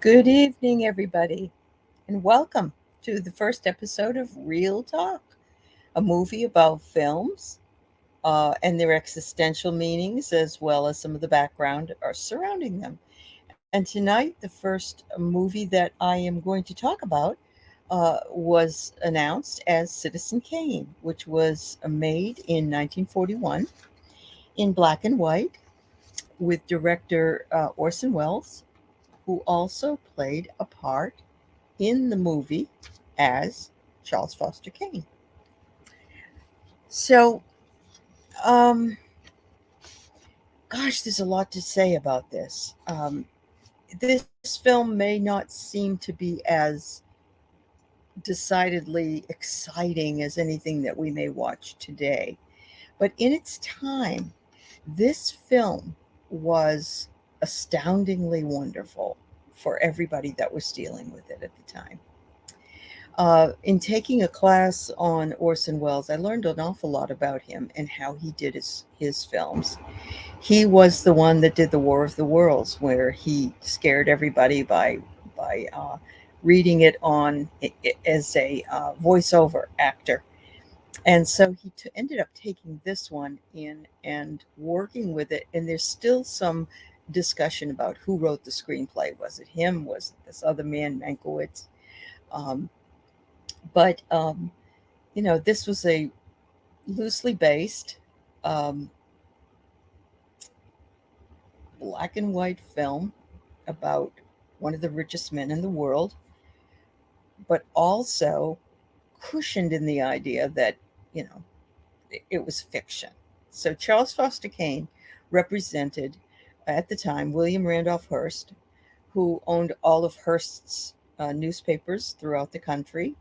Good evening, everybody, and welcome to the first episode of Real Talk, a movie about films and their existential meanings, as well as some of the background surrounding them. And tonight, the first movie that I am going to talk about was announced as Citizen Kane, which was made in 1941 in black and white with director Orson Welles, who also played a part in the movie as Charles Foster Kane. So, um, gosh, there's a lot to say about this. This film may not seem to be as decidedly exciting as anything that we may watch today, but in its time, this film was astoundingly wonderful for everybody that was dealing with it at the time. In taking a class on Orson Welles, I learned an awful lot about him and how he did his films. He was the one that did the War of the Worlds, where he scared everybody by reading it as a voiceover actor. And so he ended up taking this one in and working with it. And there's still some discussion about who wrote the screenplay. Was it him? Was it this other man, Mankiewicz? Um, but this was a loosely based um, black and white film about one of the richest men in the world, but also cushioned in the idea that, you know, it was fiction. So Charles Foster Kane represented, at the time, William Randolph Hearst, who owned all of Hearst's newspapers throughout the country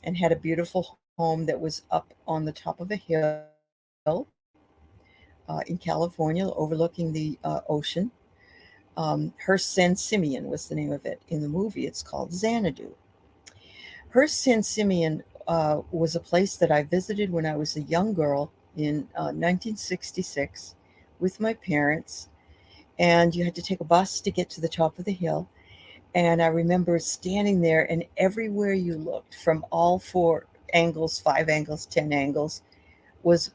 and had a beautiful home that was up on the top of a hill in California, overlooking the ocean. Hearst San Simeon was the name of it. In the movie, it's called Xanadu. Hearst San Simeon was a place that I visited when I was a young girl in 1966 with my parents. And you had to take a bus to get to the top of the hill. And I remember standing there, and everywhere you looked, from all four angles, 5 angles, 10 angles, was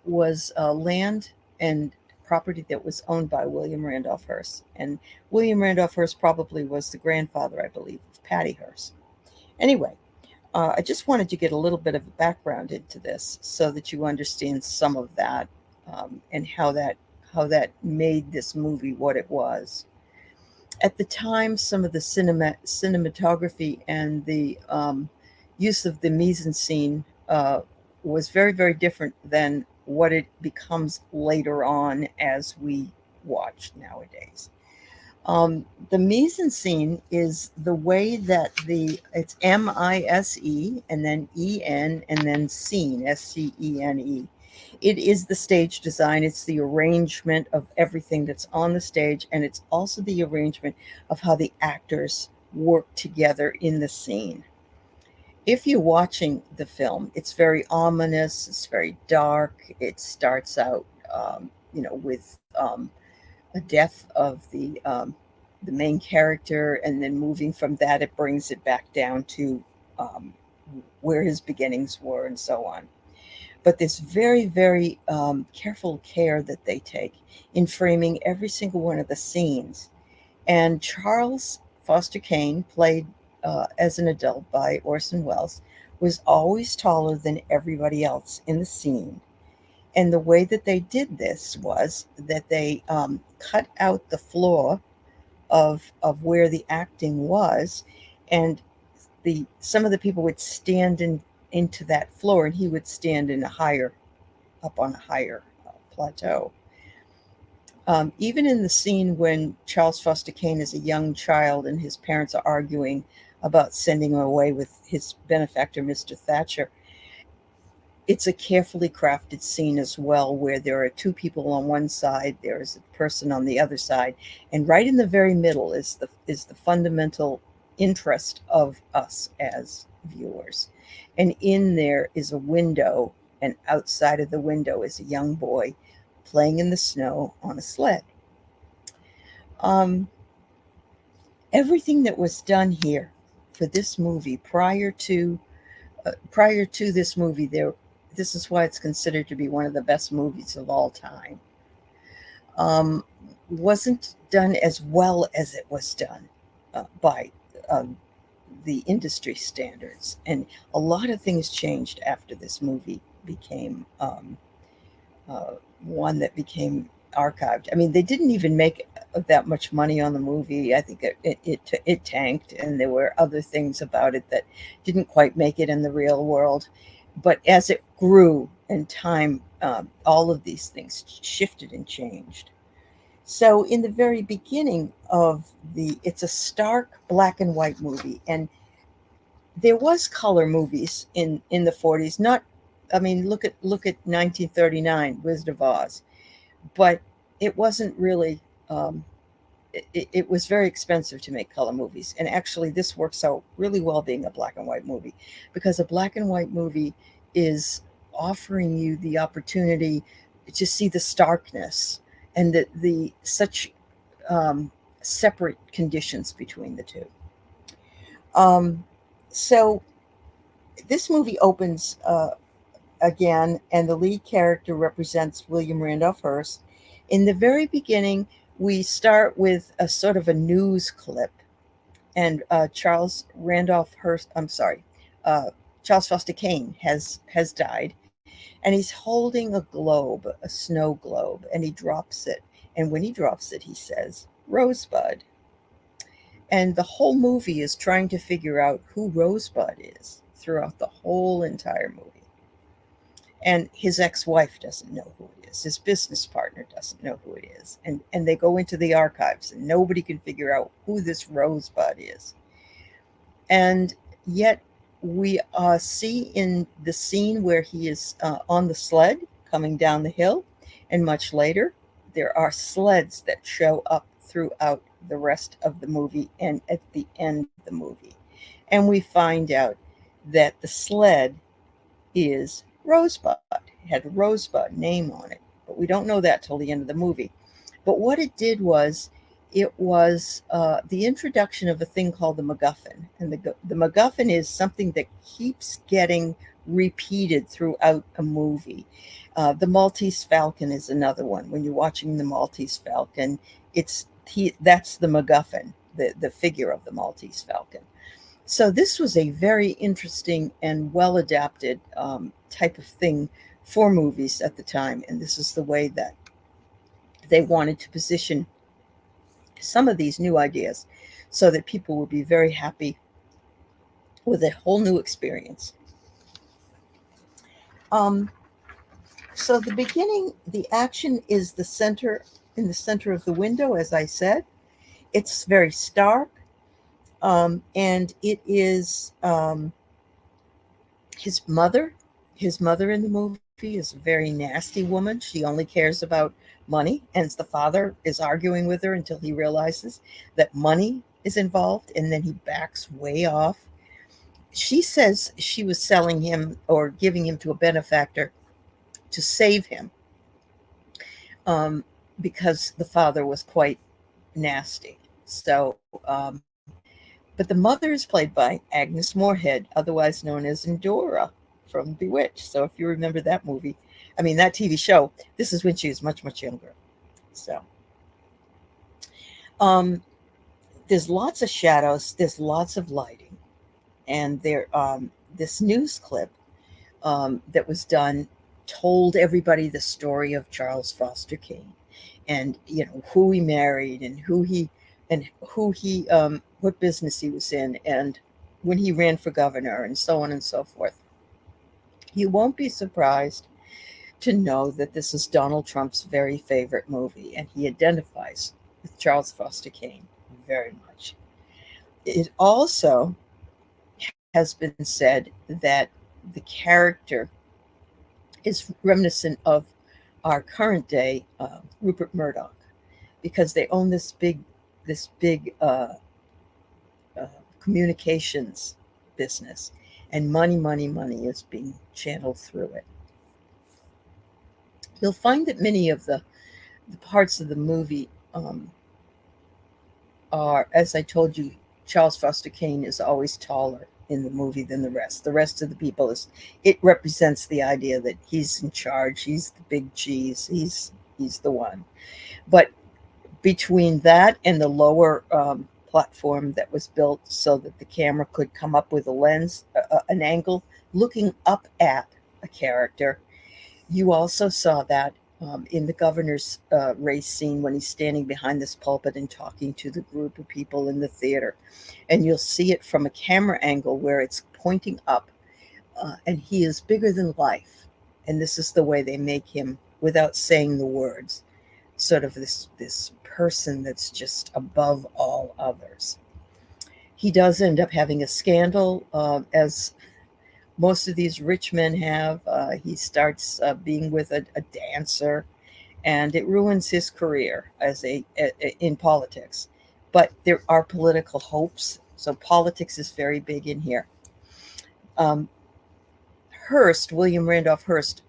land and property that was owned by William Randolph Hearst. And William Randolph Hearst probably was the grandfather, I believe, of Patty Hearst. Anyway, I just wanted to get a little bit of a background into this so that you understand some of that, and how that made this movie what it was. At the time, some of the cinematography and the use of the mise scene was very, very different than what it becomes later on as we watch nowadays. The mise scene is the way that it's mise and then en and then scene, scene. It is the stage design, it's the arrangement of everything that's on the stage, and it's also the arrangement of how the actors work together in the scene. If you're watching the film, it's very ominous, it's very dark. It starts out, with a death of the main character, and then moving from that, it brings it back down to um, where his beginnings were, and so on. But this very, very careful care that they take in framing every single one of the scenes. And Charles Foster Kane, played as an adult by Orson Welles, was always taller than everybody else in the scene. And the way that they did this was that they cut out the floor of where the acting was, and the some of the people would stand into that floor, and he would stand in a higher up on a higher plateau. Even in the scene when Charles Foster Kane is a young child and his parents are arguing about sending him away with his benefactor, Mr. Thatcher, it's a carefully crafted scene as well, where there are two people on one side, there is a person on the other side, and right in the very middle is the fundamental interest of us as viewers. And in there is a window, and outside of the window is a young boy playing in the snow on a sled. Um, Everything that was done here for this movie prior to this movie, this is why it's considered to be one of the best movies of all time. Um, wasn't done as well as it was done by um, the industry standards, and a lot of things changed after this movie became uh, one that became archived. I mean, they didn't even make that much money on the movie. I think it tanked, and there were other things about it that didn't quite make it in the real world. But as it grew in time, all of these things shifted and changed. So in the very beginning of it's a stark black and white movie, and there was color movies in the 40s. Not, I mean, look at 1939, Wizard of Oz, but it wasn't really. It was very expensive to make color movies, and actually, this works out really well being a black and white movie, because a black and white movie is offering you the opportunity to see the starkness and the such um, separate conditions between the two. Um, so this movie opens again, and the lead character represents William Randolph Hearst. In the very beginning, we start with a sort of a news clip, and Charles Randolph Hearst, I'm sorry, uh, Charles Foster Kane has died, and he's holding a globe, a snow globe, and he drops it. And when he drops it, he says, "Rosebud." And the whole movie is trying to figure out who Rosebud is throughout the whole entire movie. And his ex-wife doesn't know who it is. His business partner doesn't know who it is. And they go into the archives, and nobody can figure out who this Rosebud is. And yet we see in the scene where he is on the sled coming down the hill, and much later, there are sleds that show up throughout the rest of the movie and at the end of the movie. And we find out that the sled is Rosebud. It had a Rosebud name on it, but we don't know that till the end of the movie. But what it did was, it was the introduction of a thing called the MacGuffin, and the MacGuffin is something that keeps getting repeated throughout a movie. The Maltese Falcon is another one. When you're watching the Maltese Falcon, that's the MacGuffin, the figure of the Maltese Falcon. So this was a very interesting and well adapted type of thing for movies at the time, and this is the way that they wanted to position some of these new ideas so that people would be very happy with a whole new experience. Um, so the beginning, the action is in the center of the window, as I said. It's very stark, and it is his mother. His mother in the movie is a very nasty woman. She only cares about money, and the father is arguing with her until he realizes that money is involved, and then he backs way off. She says she was selling him or giving him to a benefactor to save him, um, because the father was quite nasty. But the mother is played by Agnes Moorehead, otherwise known as Endora from Bewitched. So if you remember that movie, I mean that TV show, this is when she was much, much younger. So um, there's lots of shadows, there's lots of lighting, and this news clip that was done told everybody the story of Charles Foster Kane, and who he married, and who he what business he was in, and when he ran for governor, and so on and so forth. You won't be surprised to know that this is Donald Trump's very favorite movie, and he identifies with Charles Foster Kane very much. It also has been said that the character is reminiscent of our current day Rupert Murdoch, because they own this big uh, communications business, and money, money, money is being channeled through it. You'll find that many of the parts of the movie are, as I told you, Charles Foster Kane is always taller in the movie than the rest. The rest of the people is, it represents the idea that he's in charge, he's the big cheese, he's the one. But between that and the lower platform that was built so that the camera could come up with a lens, an angle, looking up at a character, you also saw that in the governor's race scene when he's standing behind this pulpit and talking to the group of people in the theater. And you'll see it from a camera angle where it's pointing up, and he is bigger than life. And this is the way they make him without saying the words, sort of this person that's just above all others. He does end up having a scandal, as most of these rich men have. He starts being with a dancer, and it ruins his career as in politics. But there are political hopes, so politics is very big in here. Um, William Randolph Hearst,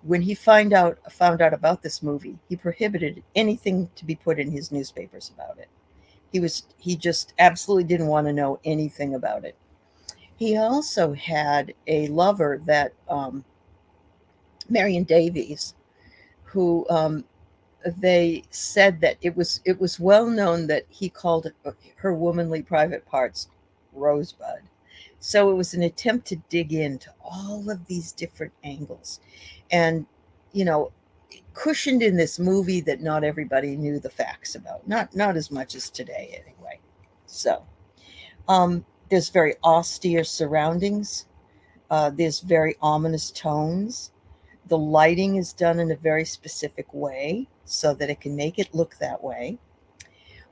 when he found out about this movie, he prohibited anything to be put in his newspapers about it. He just absolutely didn't want to know anything about it. He also had a lover that Marion Davies, who they said that it was well known that he called her womanly private parts Rosebud. So it was an attempt to dig into all of these different angles, and you know, cushioned in this movie that not everybody knew the facts about, not as much as today anyway. So there's very austere surroundings. There's very ominous tones. The lighting is done in a very specific way so that it can make it look that way.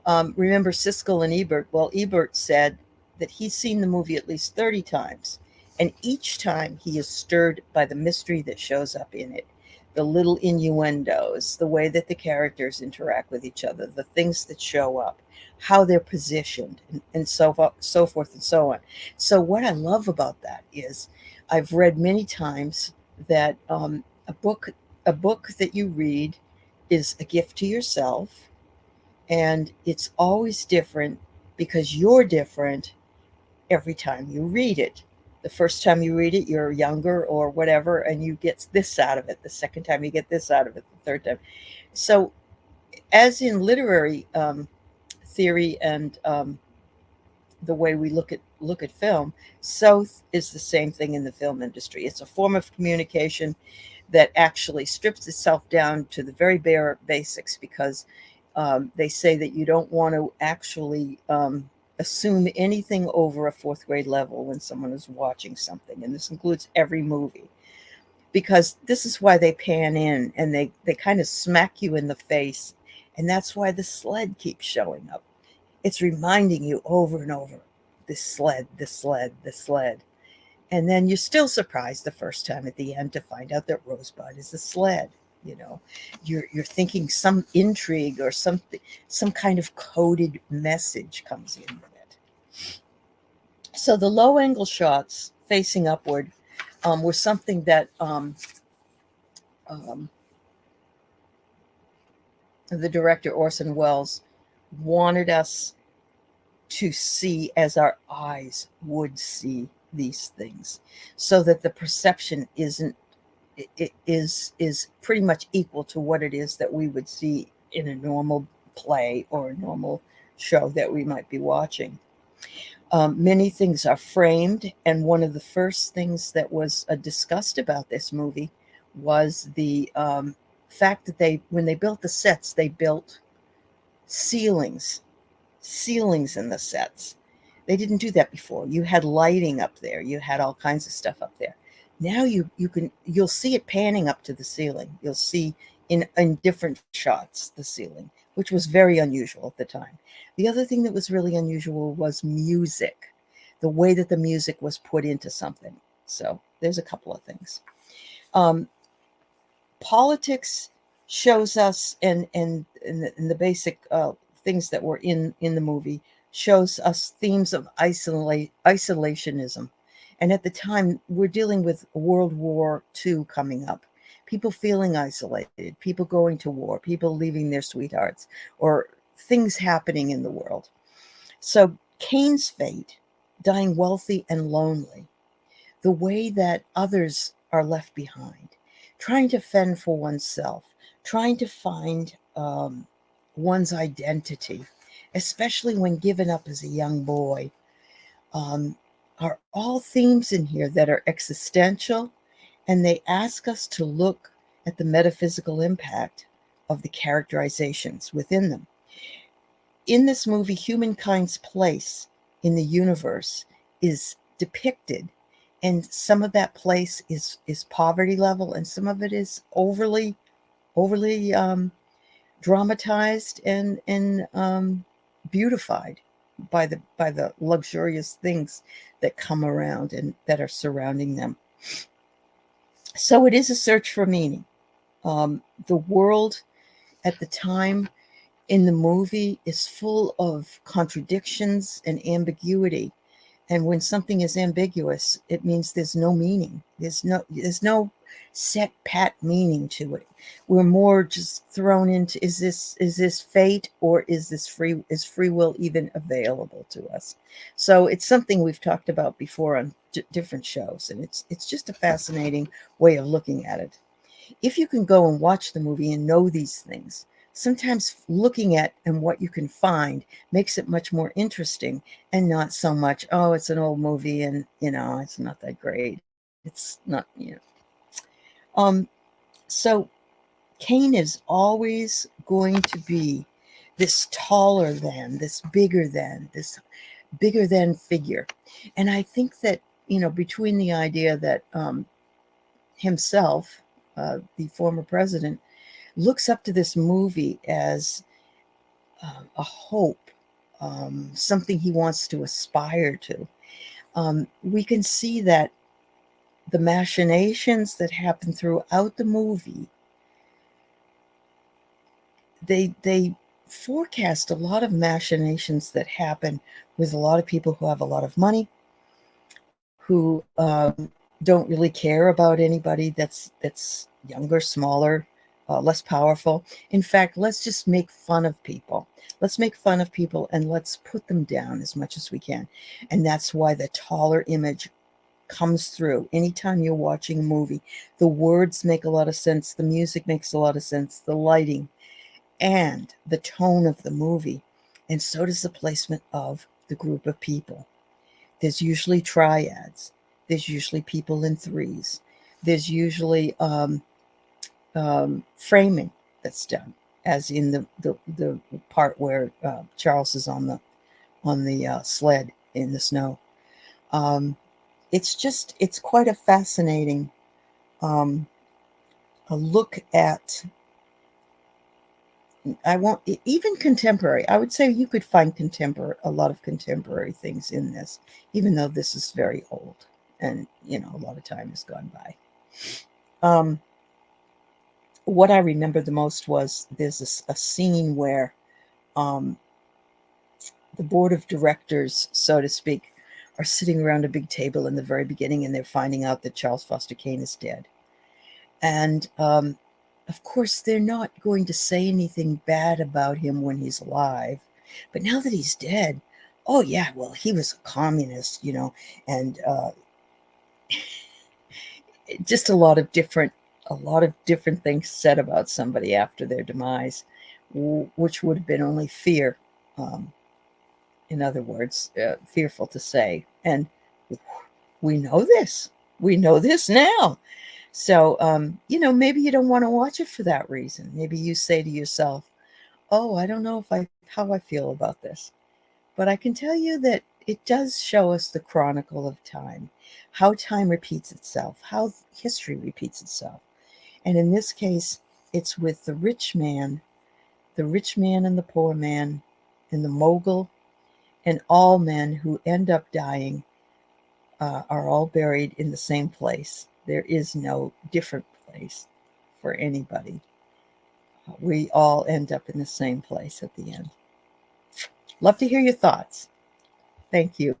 Remember Siskel and Ebert? Well, Ebert said that he's seen the movie at least 30 times, and each time he is stirred by the mystery that shows up in it, the little innuendos, the way that the characters interact with each other, the things that show up, how they're positioned, and so forth and so on. So, what I love about that is I've read many times that a book that you read is a gift to yourself, and it's always different because you're different every time you read it. The first time you read it, you're younger or whatever, and you get this out of it. The second time, you get this out of it. The third time. So, as in literary theory and the way we look at film, so is the same thing in the film industry. It's a form of communication that actually strips itself down to the very bare basics because they say that you don't want to actually assume anything over a fourth grade level when someone is watching something. And this includes every movie, because this is why they pan in and they kind of smack you in the face. And that's why the sled keeps showing up. It's reminding you over and over, this sled, this sled, this sled. And then you're still surprised the first time at the end to find out that Rosebud is a sled. You know, you're thinking some intrigue or something, some kind of coded message comes in with it. So the low angle shots facing upward were something that um, the director Orson Welles wanted us to see as our eyes would see these things, so that the perception isn't it is pretty much equal to what it is that we would see in a normal play or a normal show that we might be watching. Many things are framed, and one of the first things that was discussed about this movie was the fact that when they built the sets, they built ceilings ceilings in the sets. They didn't do that before. You had lighting up there. You had all kinds of stuff up there. Now you'll see it panning up to the ceiling. You'll see in different shots the ceiling, which was very unusual at the time. The other thing that was really unusual was music, the way that the music was put into something. So there's a couple of things. Politics shows us, and the basic things that were in the movie shows us themes of isolationism. And at the time, we're dealing with World War II coming up. People feeling isolated, people going to war, people leaving their sweethearts, or things happening in the world. So Kane's fate, dying wealthy and lonely, the way that others are left behind, trying to fend for oneself, trying to find one's identity, especially when given up as a young boy, um, are all themes in here that are existential, and they ask us to look at the metaphysical impact of the characterizations within them. In this movie, humankind's place in the universe is depicted, and some of that place is poverty level, and some of it is overly dramatized and beautified by the luxurious things that come around and that are surrounding them. So it is a search for meaning. The world at the time in the movie is full of contradictions and ambiguity. And when something is ambiguous, it means there's no meaning. There's no set pat meaning to it. We're more just thrown into, is this fate, or is free will even available to us? So it's something we've talked about before on different shows, and it's just a fascinating way of looking at it. If you can go and watch the movie and know these things, sometimes looking at and what you can find makes it much more interesting, and not so much, oh, it's an old movie and it's not that great. It's not. So Kane is always going to be this taller than, this bigger than figure. And I think that, between the idea that himself, the former president, looks up to this movie as a hope, something he wants to aspire to. We can see that the machinations that happen throughout the movie, they forecast a lot of machinations that happen with a lot of people who have a lot of money, who don't really care about anybody that's younger, smaller, less powerful. In fact, let's just make fun of people. Let's make fun of people and let's put them down as much as we can. And that's why the taller image comes through. Anytime you're watching a movie, the words make a lot of sense, the music makes a lot of sense, the lighting and the tone of the movie. And so does the placement of the group of people. There's usually triads. There's usually people in threes. There's usually framing that's done, as in the part where Charles is on the sled in the snow. It's quite a fascinating a look at. I won't even contemporary. I would say you could find a lot of contemporary things in this, even though this is very old, and a lot of time has gone by. What I remember the most was there's a scene where the board of directors, so to speak, are sitting around a big table in the very beginning, and they're finding out that Charles Foster Kane is dead. And of course, they're not going to say anything bad about him when he's alive. But now that he's dead, oh yeah, well, he was a communist, and just a lot of different things said about somebody after their demise, which would have been only fear. In other words, fearful to say. And we know this. We know this now. So, maybe you don't want to watch it for that reason. Maybe you say to yourself, oh, I don't know how I feel about this. But I can tell you that it does show us the chronicle of time, how time repeats itself, how history repeats itself. And in this case, it's with the rich man and the poor man, and the mogul, and all men who end up dying are all buried in the same place. There is no different place for anybody. We all end up in the same place at the end. Love to hear your thoughts. Thank you.